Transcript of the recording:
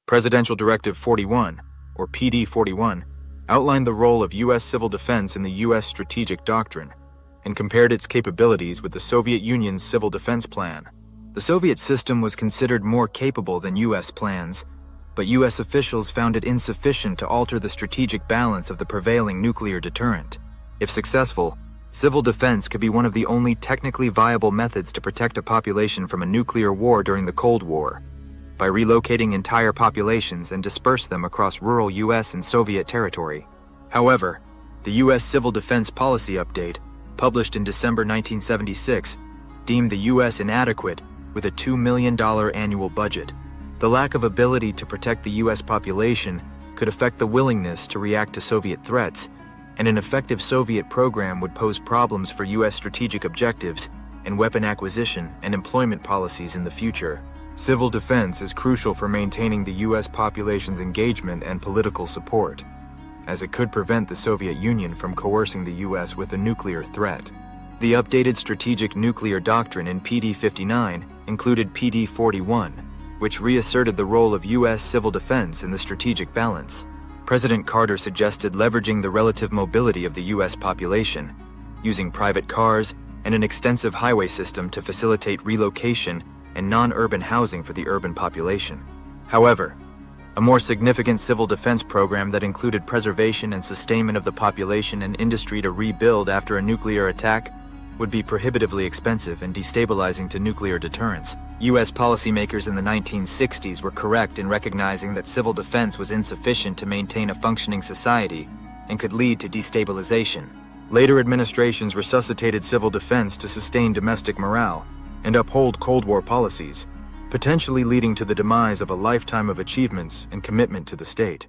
Presidential Directive 41, or PD-41, outlined the role of U.S. civil defense in the U.S. strategic doctrine and compared its capabilities with the Soviet Union's civil defense plan. The Soviet system was considered more capable than U.S. plans, but U.S. officials found it insufficient to alter the strategic balance of the prevailing nuclear deterrent. If successful, civil defense could be one of the only technically viable methods to protect a population from a nuclear war during the Cold War, by relocating entire populations and disperse them across rural U.S. and Soviet territory. However, the U.S. Civil Defense Policy Update, published in December 1976, deemed the U.S. inadequate with a $2 million annual budget. The lack of ability to protect the U.S. population could affect the willingness to react to Soviet threats, and an effective Soviet program would pose problems for U.S. strategic objectives and weapon acquisition and employment policies in the future. Civil defense is crucial for maintaining the U.S. population's engagement and political support, as it could prevent the Soviet Union from coercing the U.S. with a nuclear threat. The updated strategic nuclear doctrine in PD-59 included PD-41, which reasserted the role of U.S. civil defense in the strategic balance. President Carter suggested leveraging the relative mobility of the U.S. population, using private cars and an extensive highway system to facilitate relocation and non-urban housing for the urban population. However, a more significant civil defense program that included preservation and sustainment of the population and industry to rebuild after a nuclear attack would be prohibitively expensive and destabilizing to nuclear deterrence. U.S. policymakers in the 1960s were correct in recognizing that civil defense was insufficient to maintain a functioning society and could lead to destabilization. Later administrations resuscitated civil defense to sustain domestic morale and uphold Cold War policies, potentially leading to the demise of a lifetime of achievements and commitment to the state.